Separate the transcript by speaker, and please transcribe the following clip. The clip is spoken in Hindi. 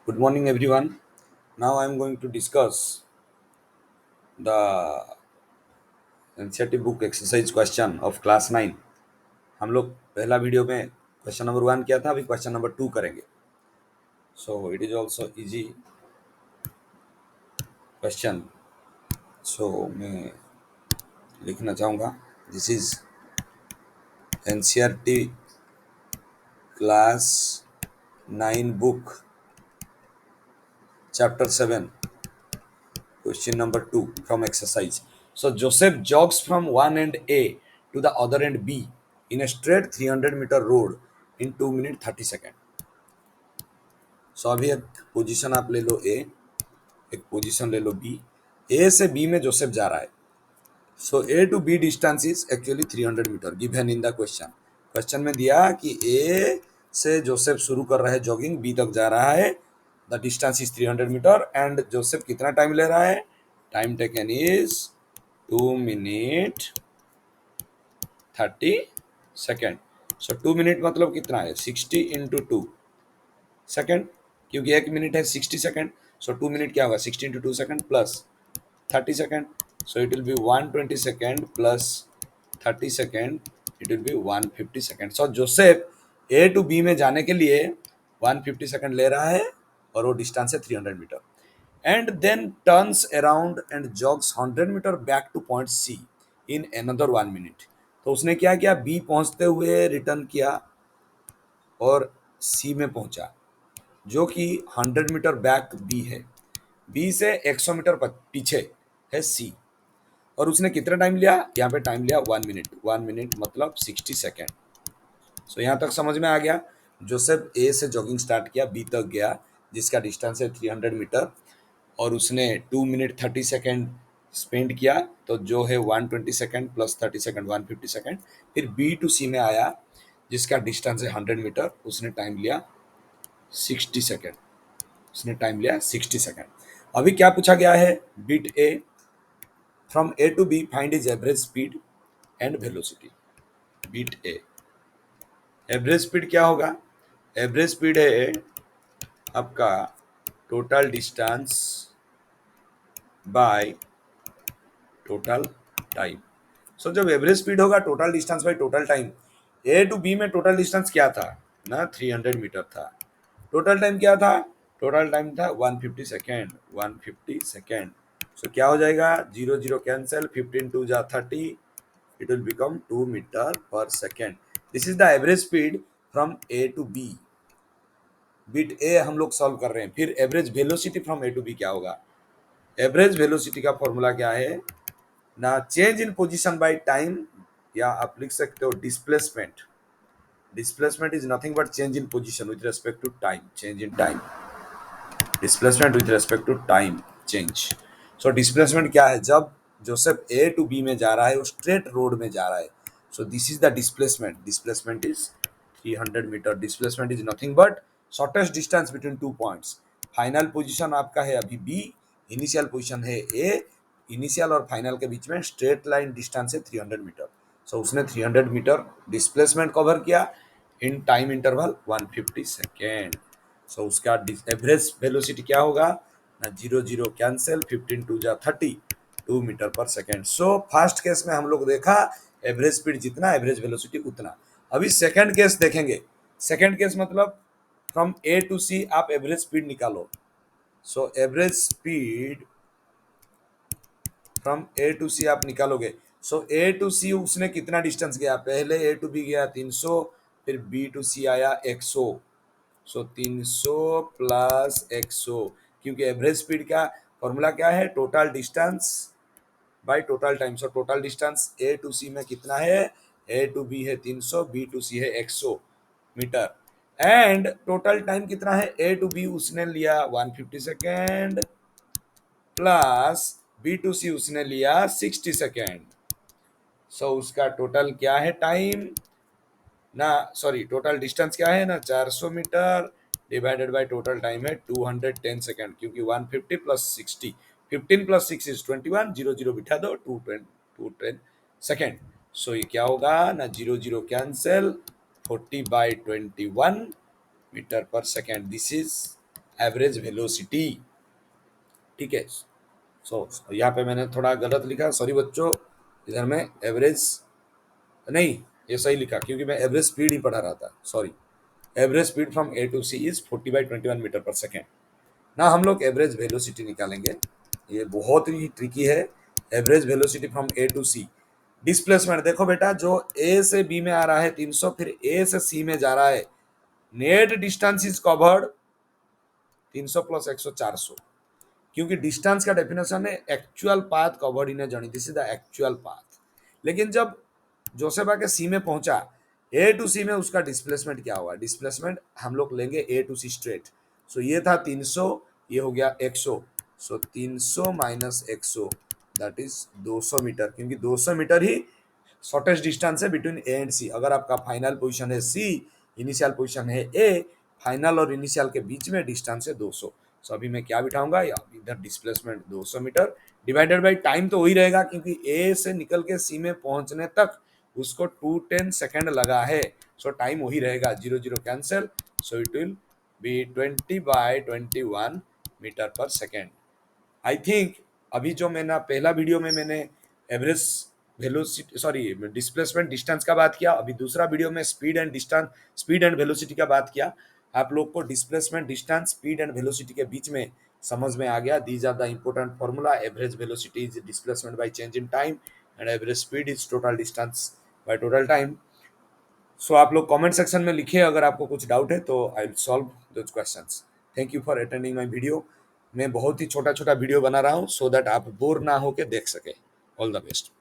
Speaker 1: Good morning, everyone. Now I am going to discuss the NCERT book exercise question of class 9. हम लोग पहला वीडियो में क्वेश्चन नंबर 1 किया था, अभी क्वेश्चन नंबर 2 करेंगे. So it is also easy question. So मैं लिखना चाहूँगा. This is NCERT class 9 book chapter 7 question number 2 from exercise. So Joseph jogs from one end A to the other end B in a straight 300-meter road in 2 minutes 30 seconds. सो अभी एक पोजीशन आप ले लो ए, एक पोजीशन ले लो बी. ए से बी में जोसेफ जा रहा है. So A to B distance is actually 300 metre given in the question. Question में दिया कि ए से जोसेफ शुरू कर रहा है जॉगिंग, बी तक जा रहा है. The distance is 300 metre and Joseph कितना टाइम ले रहा है? Time taken is 2 minute 30 second. So 2 minute मतलब कितना है? 60 इंटू 2 सेकेंड, क्योंकि 1 मिनट है 60 सेकेंड. सो 2 मिनट क्या होगा? 60 into 2 second plus 30 second. So it will be 120 second plus 30 second, it will be 150 second. So Joseph A to B में जाने के लिए 150 सेकेंड ले रहा है और वो डिस्टेंस है 300 metre. And then turns around and jogs 100 metre back to point C in another 1 minute. तो उसने क्या किया? बी पहुंचते हुए रिटर्न किया और सी में पहुंचा, जो कि 100 मीटर बैक बी है. बी से 100 मीटर पीछे है सी. और उसने कितना टाइम लिया? यहाँ पे टाइम लिया 1 मिनट. 1 मिनट मतलब 60 सेकेंड. सो यहाँ तक समझ में आ गया. जोसेफ ए से जॉगिंग स्टार्ट किया, बी तक गया जिसका डिस्टेंस है 300 मीटर, और उसने 2 मिनट 30 सेकेंड स्पेंड किया. तो जो है 120 सेकेंड प्लस 30 सेकेंड 150 सेकेंड. फिर बी टू सी में आया जिसका डिस्टेंस है 100 मीटर, उसने टाइम लिया 60 सेकेंड. उसने टाइम लिया 60 सेकेंड. अभी क्या पूछा गया है? Bit A, from A to B find is average speed and velocity. Bit A, average speed क्या होगा? एवरेज स्पीड है आपका total distance by total time. So जब एवरेज स्पीड होगा total distance by total time. A to B में टोटल डिस्टेंस क्या था ना? 300 मीटर था. टोटल टाइम क्या था? टोटल टाइम था 150 सेकेंड. 150 सेकेंड. सो क्या हो जाएगा? 0 0 कैंसिल, 15 2 जा 30, it will become 2 metre per second. This is the average speed from A to B. Bit A हम लोग सॉल्व कर रहे हैं. फिर average velocity from A to B क्या होगा? एवरेज वेलोसिटी का फॉर्मूला क्या है ना? Change in position by time, या आप लिख सकते हो displacement. Displacement is nothing but change in position with respect to time. Change in time, displacement with respect to time change. So displacement क्या है? जब जोसेफ ए टू बी में जा रहा है, वो स्ट्रेट रोड में जा रहा है. So this is the displacement. Displacement is 300 metre. Displacement is nothing but shortest distance between 2 points. Final position आपका है अभी बी, इनिशियल पोजीशन है ए. इनिशियल और फाइनल के बीच में स्ट्रेट लाइन डिस्टेंस है 300 मीटर. सो उसने 300 मीटर डिस्प्लेसमेंट कवर किया इन टाइम इंटरवल 150 सेकेंड. सो उसका एवरेज वेलोसिटी क्या होगा ना? 0 0 कैंसिल, 15 2 जा 30, 2 metre per second. So first case में हम लोग देखा एवरेज स्पीड जितना एवरेज वेलोसिटी उतना. अभी सेकंड केस देखेंगे. सेकंड केस मतलब फ्रॉम ए टू सी आप एवरेज स्पीड निकालो. So average speed from A to C आप निकालोगे. सो ए टू सी उसने कितना डिस्टेंस गया? पहले ए टू बी गया 300, फिर बी टू सी आया 100. सो 300 प्लस 100, क्योंकि एवरेज स्पीड का फॉर्मूला क्या है? Total distance by total time. So total distance A to C में कितना है? ए टू बी है 300, बी टू सी है 100 मीटर. एंड टोटल टाइम कितना है? ए टू बी उसने लिया 150 सेकेंड प्लस बी टू सी उसने लिया 60 सेकेंड. सो उसका टोटल क्या है टाइम ना? सॉरी, टोटल डिस्टेंस क्या है ना? 400 metre divided by total time है 210 सेकेंड, क्योंकि 150 प्लस 60, 15 प्लस 6 इज 21, 0 0 बिठा दो, 210 सेकेंड. सो ये क्या होगा ना? 0 0 cancel, 40 bye 21 metre per second. This is average velocity, ठीक है। सो यहाँ पे मैंने थोड़ा गलत लिखा, सॉरी बच्चों, इधर में एवरेज नहीं, ये सही लिखा क्योंकि मैं एवरेज स्पीड ही पढ़ा रहा था, sorry. Average speed from A to C is 40/21 metre per second. ना हम लोग एवरेज वेलोसिटी निकालेंगे, ये बहुत ही ट्रिकी है। Average velocity from A to C, displacement देखो बेटा, जो ए से बी में आ रहा है 300, फिर ए से सी में जा रहा है, net distance is covered 300 plus 100 400, क्योंकि डिस्टेंस का डेफिनेशन है actual path covered in a journey, this is the actual path. लेकिन जब जोसेफा के सी में पहुंचा, ए टू सी में उसका डिस्प्लेसमेंट क्या हुआ, डिस्प्लेसमेंट हम लोग लेंगे ए टू सी स्ट्रेट। सो ये था 300, ये हो गया 100, सो 300 माइनस 100 दैट इज 200 मीटर, क्योंकि 200 मीटर ही शॉर्टेस्ट डिस्टेंस है बिटवीन ए एंड सी। अगर आपका फाइनल पोजीशन है सी, इनिशियल पोजीशन है ए, फाइनल और इनिशियल के बीच में डिस्टेंस है 200। सो अभी मैं क्या बिठाऊंगा, या इधर displacement 200 metre divided by time, तो वही रहेगा क्योंकि ए से निकल के सी में पहुंचने तक उसको 210 सेकेंड लगा है। सो टाइम वही रहेगा, 0 0 cancel, so it will be 20/21 metre per second. I think अभी जो मैंने पहला वीडियो में मैंने average velocity, sorry displacement distance का बात किया, अभी दूसरा वीडियो में speed and distance, speed and velocity का बात किया। आप लोग को displacement distance speed and velocity के बीच में समझ में आ गया। These are the important formula, average velocity is displacement by change in time and average speed is total distance by total time. So आप लोग कमेंट सेक्शन में लिखिए अगर आपको कुछ डाउट है, तो I will solve those questions. Thank you for attending my video. मैं बहुत ही छोटा छोटा वीडियो बना रहा हूँ सो दैट आप बोर ना होके देख सके। All the best.